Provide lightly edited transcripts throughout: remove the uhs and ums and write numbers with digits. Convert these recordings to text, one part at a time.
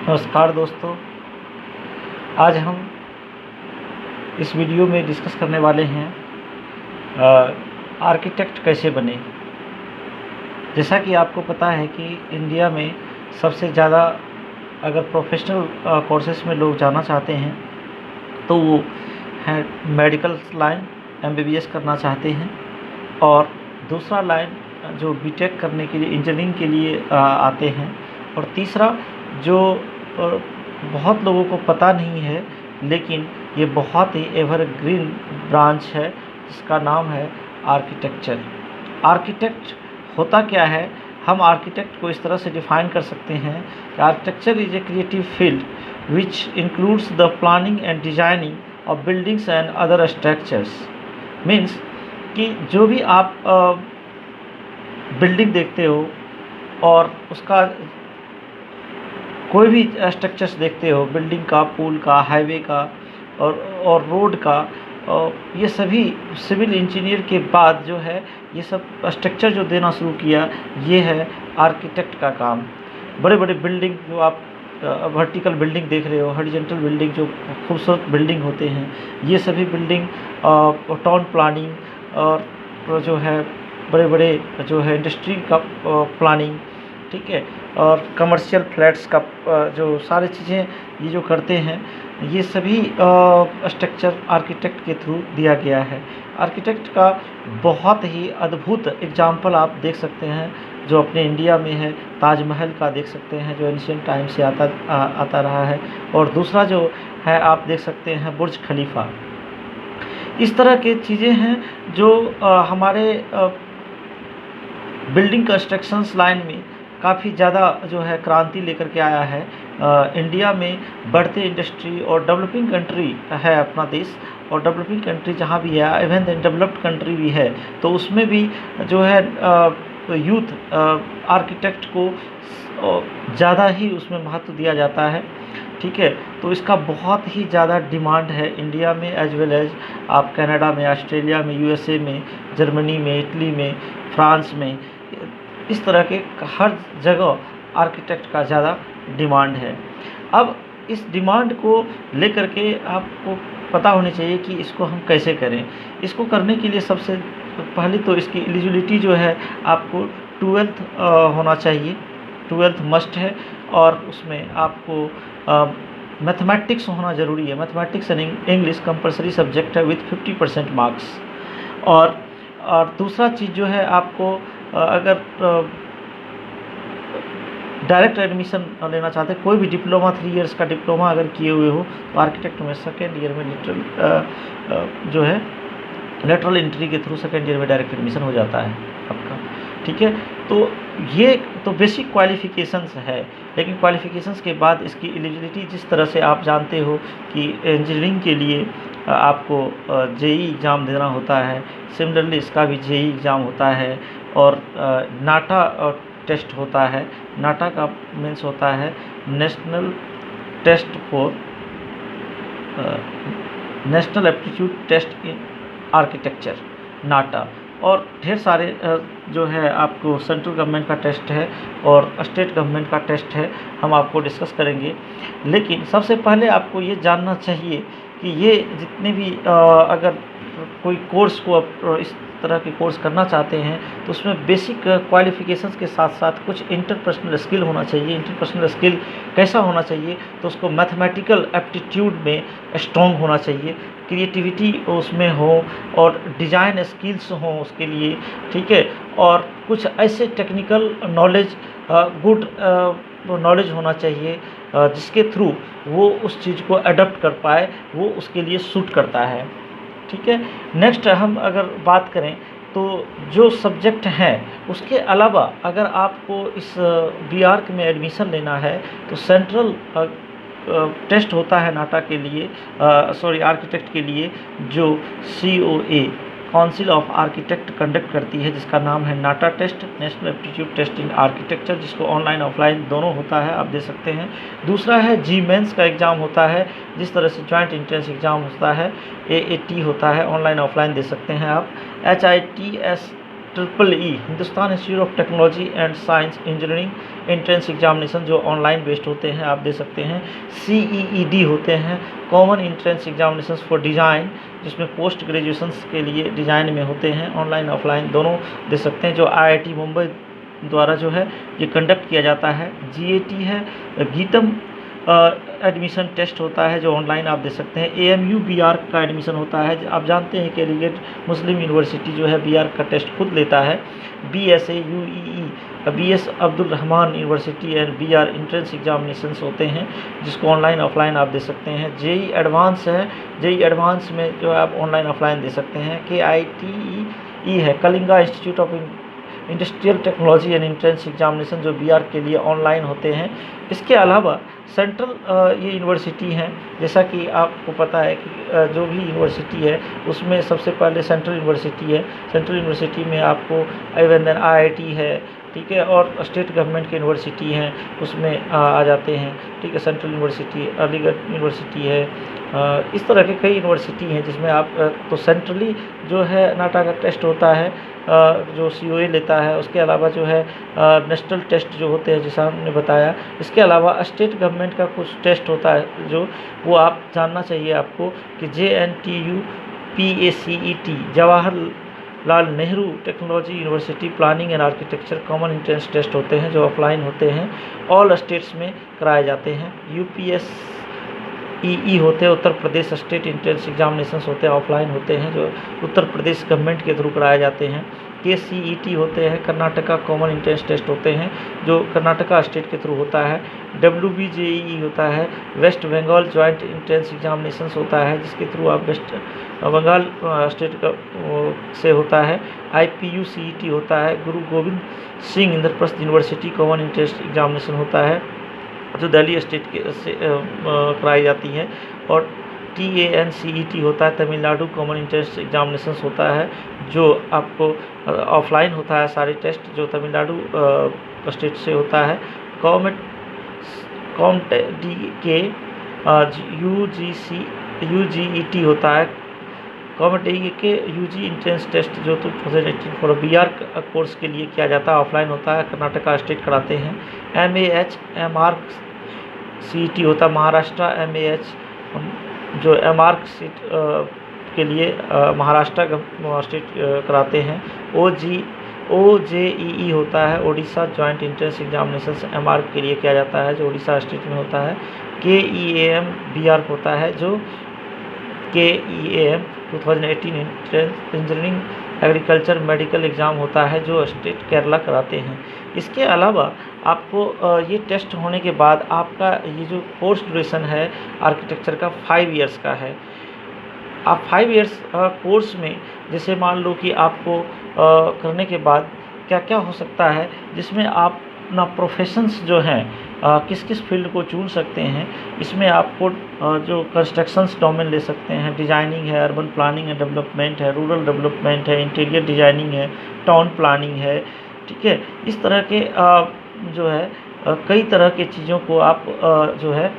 नमस्कार दोस्तों। आज हम इस वीडियो में डिस्कस करने वाले हैं आर्किटेक्ट कैसे बने। जैसा कि आपको पता है कि इंडिया में सबसे ज़्यादा अगर प्रोफेशनल कोर्सेज में लोग जाना चाहते हैं तो वो है मेडिकल लाइन, MBBS करना चाहते हैं, और दूसरा लाइन जो बीटेक करने के लिए, इंजीनियरिंग के लिए आते हैं, और तीसरा जो बहुत लोगों को पता नहीं है लेकिन ये बहुत ही एवरग्रीन ब्रांच है जिसका नाम है आर्किटेक्चर। आर्किटेक्ट होता क्या है? हम आर्किटेक्ट को इस तरह से डिफाइन कर सकते हैं कि architecture is a creative field which includes the planning and designing of buildings and other structures. Means कि जो भी आप बिल्डिंग देखते हो और उसका कोई भी स्ट्रक्चर्स देखते हो, बिल्डिंग का, पुल का, हाईवे का और रोड का, ये सभी सिविल इंजीनियर के बाद जो है ये सब स्ट्रक्चर जो देना शुरू किया, ये है आर्किटेक्ट का काम। बड़े बड़े बिल्डिंग जो आप वर्टिकल बिल्डिंग देख रहे हो, हॉरिजॉन्टल बिल्डिंग जो खूबसूरत बिल्डिंग होते हैं, ये सभी बिल्डिंग टाउन प्लानिंग और जो है बड़े बड़े जो है इंडस्ट्री का प्लानिंग, ठीक है, और कमर्शियल फ्लैट्स का जो सारी चीज़ें ये जो करते हैं, ये सभी स्ट्रक्चर आर्किटेक्ट के थ्रू दिया गया है। आर्किटेक्ट का बहुत ही अद्भुत एग्जाम्पल आप देख सकते हैं जो अपने इंडिया में है। ताजमहल का देख सकते हैं जो एंशिएंट टाइम से आता रहा है, और दूसरा जो है आप देख सकते हैं बुर्ज खलीफा। इस तरह के चीज़ें हैं जो हमारे बिल्डिंग कंस्ट्रक्शंस लाइन में काफ़ी ज़्यादा जो है क्रांति लेकर के आया है। इंडिया में बढ़ते इंडस्ट्री और डेवलपिंग कंट्री है अपना देश, और डेवलपिंग कंट्री जहाँ भी है, इवन डेवलप्ड कंट्री भी है, तो उसमें भी जो है यूथ आर्किटेक्ट को ज़्यादा ही उसमें महत्व दिया जाता है, ठीक है। तो इसका बहुत ही ज़्यादा डिमांड है इंडिया में, एज वेल एज आप कनाडा में, ऑस्ट्रेलिया में, USA में, जर्मनी में, इटली में, फ्रांस में, इस तरह के हर जगह आर्किटेक्ट का ज़्यादा डिमांड है। अब इस डिमांड को लेकर के आपको पता होनी चाहिए कि इसको हम कैसे करें। इसको करने के लिए सबसे पहले तो इसकी एलिजिबिलिटी जो है, आपको 12th होना चाहिए, 12th मस्ट है, और उसमें आपको मैथमेटिक्स होना ज़रूरी है। Mathematics and English compulsory subject है विथ 50% मार्क्स। और दूसरा चीज़ जो है, आपको अगर डायरेक्ट एडमिशन लेना चाहते हैं, कोई भी डिप्लोमा 3 इयर्स का डिप्लोमा अगर किए हुए हो, तो आर्किटेक्ट में सेकेंड ईयर में जो है लेटरल एंट्री के थ्रू सेकेंड ईयर में डायरेक्ट एडमिशन हो जाता है आपका, ठीक है। तो ये तो बेसिक क्वालिफ़िकेशंस है, लेकिन क्वालिफ़िकेशंस के बाद इसकी एलिजिबिलिटी जिस तरह से आप जानते हो कि इंजीनियरिंग के लिए आपको JEE एग्ज़ाम देना होता है, सिमिलरली इसका भी JEE एग्ज़ाम होता है, और नाटा टेस्ट होता है। नाटा का मीन्स होता है national test for national aptitude test in architecture, NATA. और ढेर सारे जो है आपको सेंट्रल गवर्नमेंट का टेस्ट है और स्टेट गवर्नमेंट का टेस्ट है, हम आपको डिस्कस करेंगे। लेकिन सबसे पहले आपको ये जानना चाहिए कि ये जितने भी अगर कोई कोर्स को आप इस तरह के कोर्स करना चाहते हैं, तो उसमें बेसिक क्वालिफ़िकेशंस के साथ साथ कुछ इंटरपर्सनल स्किल होना चाहिए। इंटरपर्सनल स्किल कैसा होना चाहिए? तो उसको मैथमेटिकल एप्टीट्यूड में स्ट्रॉन्ग होना चाहिए, क्रिएटिविटी उसमें हो, और डिज़ाइन स्किल्स हों उसके लिए, ठीक है। और कुछ ऐसे टेक्निकल नॉलेज, गुड नॉलेज होना चाहिए जिसके थ्रू वो उस चीज़ को अडॉप्ट कर पाए, वो उसके लिए सूट करता है, ठीक है। नेक्स्ट हम अगर बात करें तो जो सब्जेक्ट हैं उसके अलावा अगर आपको इस BArch में एडमिशन लेना है, तो सेंट्रल टेस्ट होता है नाटा के लिए, आर्किटेक्ट के लिए, जो COA council of architect conduct करती है, जिसका नाम है NATA test, national aptitude test in architecture, जिसको ऑनलाइन ऑफलाइन दोनों होता है, आप दे सकते हैं। दूसरा है GMains का एग्ज़ाम होता है, जिस तरह से जॉइंट एंट्रेंस एग्ज़ाम होता है, AAT होता है, ऑनलाइन ऑफलाइन दे सकते हैं आप। HITS EEE Hindustan institute of technology and science engineering entrance examination जो ऑनलाइन बेस्ड होते हैं, आप दे सकते हैं। CEED होते हैं common entrance examination for design, जिसमें पोस्ट ग्रेजुएशन के लिए डिज़ाइन में होते हैं, ऑनलाइन ऑफलाइन दोनों दे सकते हैं, जो IIT मुंबई द्वारा जो है ये कंडक्ट किया जाता है। GAT है गीतम एडमिशन टेस्ट होता है जो ऑनलाइन आप दे सकते हैं। AMU BR का एडमिशन होता है, आप जानते हैं कि एलिगेट मुस्लिम यूनिवर्सिटी जो है BR का टेस्ट खुद लेता है। BSA UEE BS Abdul Rahman university and BR entrance examinations होते हैं, जिसको ऑनलाइन ऑफलाइन आप दे सकते हैं। JEE एडवांस है, JEE एडवांस में जो है आप ऑनलाइन ऑफलाइन दे सकते हैं। KITE है Kalinga institute of industrial technology and entrance examination, जो BR के लिए ऑनलाइन होते हैं। इसके अलावा सेंट्रल ये यूनिवर्सिटी हैं, जैसा कि आपको पता है कि जो भी यूनिवर्सिटी है उसमें सबसे पहले सेंट्रल यूनिवर्सिटी है। सेंट्रल यूनिवर्सिटी में आपको इवन IIT है, ठीक है, और स्टेट गवर्नमेंट की यूनिवर्सिटी हैं उसमें आ जाते हैं, ठीक है। सेंट्रल यूनिवर्सिटी, अलीगढ़ यूनिवर्सिटी है, इस तरह के कई यूनिवर्सिटी हैं जिसमें आप तो सेंट्रली जो है नाटा का टेस्ट होता है जो COA लेता है। उसके अलावा जो है नेशनल टेस्ट जो होते हैं जैसा हमने बताया। इसके अलावा स्टेट गवर्नमेंट का कुछ टेस्ट होता है जो वो आप जानना चाहिए आपको कि JNTU PACET Jawaharlal Nehru technology university planning and architecture common entrance test होते हैं जो ऑफलाइन होते हैं, ऑल स्टेट्स में कराए जाते हैं। UPSEE होते हैं Uttar Pradesh state entrance examinations होते हैं, ऑफलाइन होते हैं जो उत्तर प्रदेश गवर्नमेंट के थ्रू कराए जाते हैं। KCET होते हैं कर्नाटका कॉमन एंट्रेंस टेस्ट होते हैं जो कर्नाटका स्टेट के थ्रू होता है। WBJEE होता है West Bengal joint entrance examinations होता है, जिसके थ्रू आप वेस्ट बंगाल स्टेट का से होता है। IPUCET होता है गुरु Govind Singh Indraprastha university common entrance examination होता है जो दिल्ली स्टेट के से कराई जाती है। और TANCET होता है तमिलनाडु कॉमन एंट्रेंस एग्जामिनेशंस होता है जो आपको ऑफलाइन होता है सारे टेस्ट, जो तमिलनाडु स्टेट से होता है। COMTDK UGET होता है COMTDK UG एंट्रेंस टेस्ट जो 2018 फॉर BR कोर्स के लिए किया जाता है, ऑफलाइन होता है, कर्नाटका स्टेट कराते हैं। MAH MARC-CET होता है महाराष्ट्र, MAH जो MARC सीट के लिए महाराष्ट्र स्टेट कराते हैं। OJEE होता है Odisha joint entrance examination MARC के लिए किया जाता है जो उड़ीसा स्टेट में होता है। KEAM BR होता है जो KEAM 2018 entrance engineering agriculture medical exam होता है जो स्टेट केरला कराते हैं। इसके अलावा आपको ये टेस्ट होने के बाद आपका ये जो कोर्स ड्यूरेशन है आर्किटेक्चर का 5 इयर्स का है। आप 5 इयर्स कोर्स में जैसे मान लो कि आपको करने के बाद क्या क्या हो सकता है, जिसमें आप अपना प्रोफेशंस जो हैं किस किस फील्ड को चुन सकते हैं। इसमें आपको जो कंस्ट्रक्शंस डोमेन ले सकते हैं, डिज़ाइनिंग है, अर्बन प्लानिंग एंड डेवलपमेंट है, रूरल डेवलपमेंट है, इंटीरियर डिज़ाइनिंग है, टाउन प्लानिंग है, ठीक है। इस तरह के जो है कई तरह की चीज़ों को आप जो है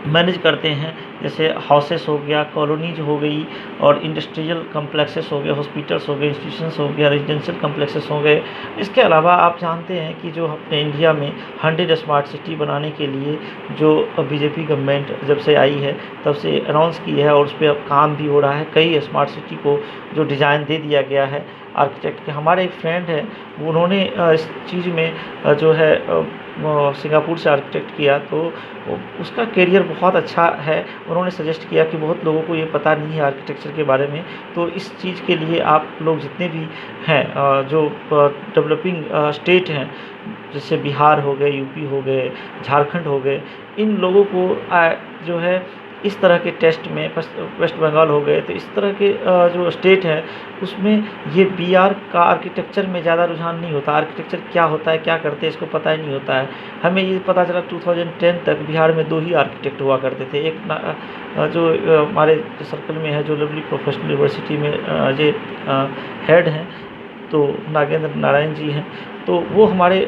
मैनेज करते हैं, जैसे हाउसेस हो गया, कॉलोनीज हो गई, और इंडस्ट्रियल कम्प्लेक्सेस हो गए, हॉस्पिटल्स हो गए, इंस्टीट्यूशंस हो गया, रेजिडेंशियल कम्प्लेक्सेस हो गए। इसके अलावा आप जानते हैं कि जो अपने इंडिया में 100 स्मार्ट सिटी बनाने के लिए जो BJP गवर्नमेंट जब से आई है तब से अनाउंस की है और उस पर अब काम भी हो रहा है। कई स्मार्ट सिटी को जो डिज़ाइन दे दिया गया है आर्किटेक्ट के। हमारे एक फ्रेंड हैं, उन्होंने इस चीज़ में जो है सिंगापुर से आर्किटेक्ट किया, तो उसका करियर बहुत अच्छा है। उन्होंने सजेस्ट किया कि बहुत लोगों को ये पता नहीं है आर्किटेक्चर के बारे में, तो इस चीज़ के लिए आप लोग जितने भी हैं जो डेवलपिंग स्टेट हैं, जैसे बिहार हो गए, UP हो गए, झारखंड हो गए, इन लोगों को जो है इस तरह के टेस्ट में, वेस्ट बंगाल हो गए, तो इस तरह के जो स्टेट है उसमें ये BR का आर्किटेक्चर में ज़्यादा रुझान नहीं होता। आर्किटेक्चर क्या होता है, क्या करते हैं, इसको पता ही नहीं होता है। हमें ये पता चला 2010 तक बिहार में 2 ही आर्किटेक्ट हुआ करते थे। एक जो हमारे सर्कल में है, जो लवली प्रोफेशनल यूनिवर्सिटी में ये हेड हैं, तो नागेंद्र नारायण जी हैं, तो वो हमारे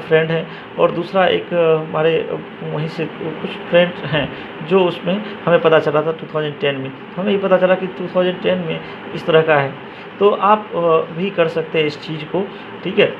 फ्रेंड हैं। और दूसरा एक हमारे वहीं से कुछ फ्रेंड्स हैं जो उसमें हमें पता चला था 2010 में, तो हमें ये पता चला कि 2010 में इस तरह का है। तो आप भी कर सकते हैं इस चीज़ को, ठीक है।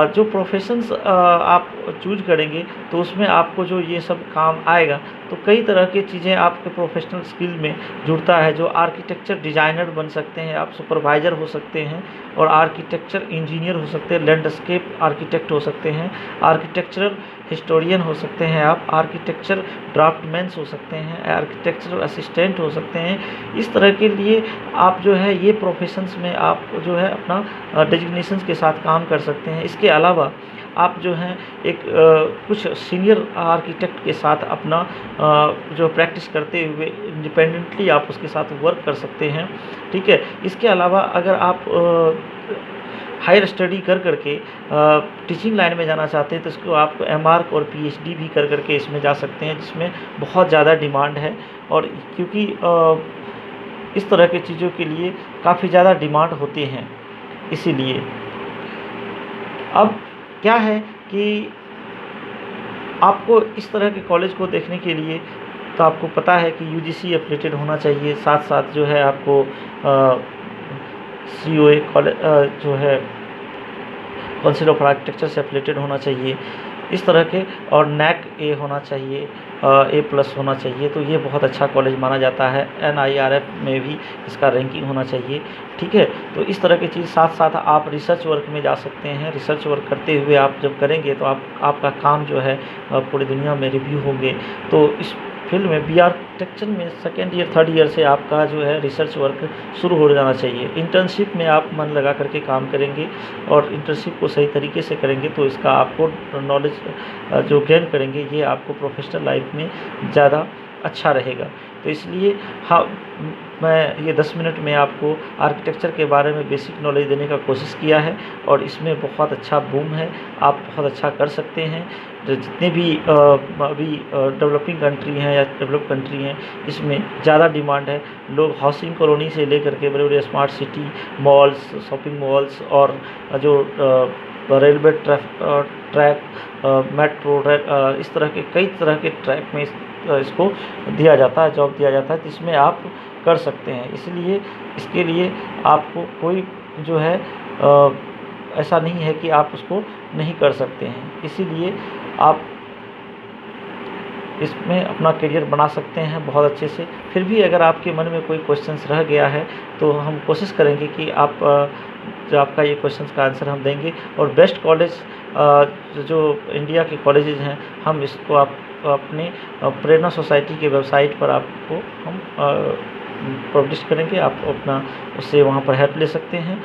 जो प्रोफेशंस आप चूज करेंगे तो उसमें आपको जो ये सब काम आएगा, तो कई तरह की चीज़ें आपके प्रोफेशनल स्किल में जुड़ता है। जो आर्किटेक्चर डिज़ाइनर बन सकते हैं आप, सुपरवाइज़र हो सकते हैं, और आर्किटेक्चर इंजीनियर हो सकते हैं, लैंडस्केप आर्किटेक्ट हो सकते हैं, आर्किटेक्चरल हिस्टोरियन हो सकते हैं आप, आर्किटेक्चर ड्राफ्टमैन्स हो सकते हैं, आर्किटेक्चरल असिस्टेंट हो सकते हैं। इस तरह के लिए आप जो है ये प्रोफेशंस में आप जो है अपना डेजिग्नेशंस के साथ काम कर सकते हैं। इसके अलावा आप जो हैं एक कुछ सीनियर आर्किटेक्ट के साथ अपना जो प्रैक्टिस करते हुए इंडिपेंडेंटली आप उसके साथ वर्क कर सकते हैं, ठीक है। इसके अलावा अगर आप हायर स्टडी कर करके टीचिंग लाइन में जाना चाहते हैं तो इसको आप एमआर्क और पीएचडी भी कर करके इसमें जा सकते हैं, जिसमें बहुत ज़्यादा डिमांड है। और क्योंकि इस तरह की चीज़ों के लिए काफ़ी ज़्यादा डिमांड होती हैं, इसीलिए अब क्या है कि आपको इस तरह के कॉलेज को देखने के लिए तो आपको पता है कि यूजीसी एफिलिएटेड होना चाहिए, साथ साथ जो है आपको सीओए कॉलेज जो है काउंसिल ऑफ आर्किटेक्चर से एफिलिएटेड होना चाहिए इस तरह के, और नैक ए होना चाहिए, A+ होना चाहिए। तो ये बहुत अच्छा कॉलेज माना जाता है। NIRF में भी इसका रैंकिंग होना चाहिए, ठीक है। तो इस तरह की चीज़, साथ साथ आप रिसर्च वर्क में जा सकते हैं। रिसर्च वर्क करते हुए आप जब करेंगे तो आपका काम जो है पूरी दुनिया में रिव्यू होंगे। तो इस फील्ड में बी आर्किटेक्चर में सेकेंड ईयर थर्ड ईयर से आपका जो है रिसर्च वर्क शुरू हो जाना चाहिए। इंटर्नशिप में आप मन लगा करके काम करेंगे और इंटर्नशिप को सही तरीके से करेंगे तो इसका आपको नॉलेज जो गेन करेंगे ये आपको प्रोफेशनल लाइफ में ज़्यादा अच्छा रहेगा। तो इसलिए हाँ, मैं ये 10 मिनट में आपको आर्किटेक्चर के बारे में बेसिक नॉलेज देने का कोशिश किया है, और इसमें बहुत अच्छा बूम है, आप बहुत अच्छा कर सकते हैं। जितने भी अभी डेवलपिंग कंट्री हैं या डेवलप कंट्री हैं, इसमें ज़्यादा डिमांड है। लोग हाउसिंग कॉलोनी से लेकर के बड़े बड़े smart city, malls, shopping malls, और जो रेलवे ट्रैक, मेट्रो रेल, इस तरह के कई तरह के ट्रैक में इसको दिया जाता है, जॉब दिया जाता है, तो इसमें आप कर सकते हैं। इसलिए इसके लिए आपको कोई जो है ऐसा नहीं है कि आप उसको नहीं कर सकते हैं। इसीलिए आप इसमें अपना करियर बना सकते हैं बहुत अच्छे से। फिर भी अगर आपके मन में कोई क्वेश्चंस रह गया है तो हम कोशिश करेंगे कि आप जो आपका ये क्वेश्चंस का आंसर हम देंगे। और बेस्ट कॉलेज जो इंडिया के कॉलेजेस हैं, हम इसको आप अपने प्रेरणा सोसाइटी के वेबसाइट पर आपको हम पब्लिश करेंगे। आप अपना उससे वहाँ पर हेल्प ले सकते हैं।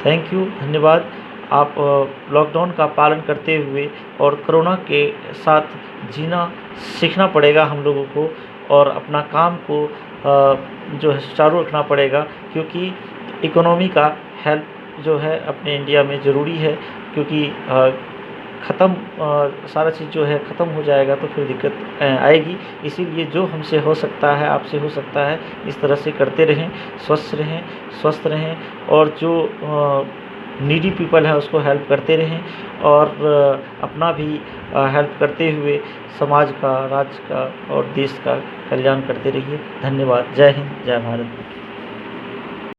थैंक यू, धन्यवाद। आप लॉकडाउन का पालन करते हुए और कोरोना के साथ जीना सीखना पड़ेगा हम लोगों को, और अपना काम को जो है सुचारू रखना पड़ेगा, क्योंकि इकोनॉमी का हेल्प जो है अपने इंडिया में ज़रूरी है। क्योंकि ख़त्म सारा चीज़ जो है ख़त्म हो जाएगा तो फिर दिक्कत आएगी। इसीलिए जो हमसे हो सकता है, आपसे हो सकता है, इस तरह से करते रहें, स्वस्थ रहें, और जो नीडी पीपल है उसको हेल्प करते रहें, और अपना भी हेल्प करते हुए समाज का, राज्य का और देश का कल्याण करते रहिए। धन्यवाद। जय हिंद, जय भारत।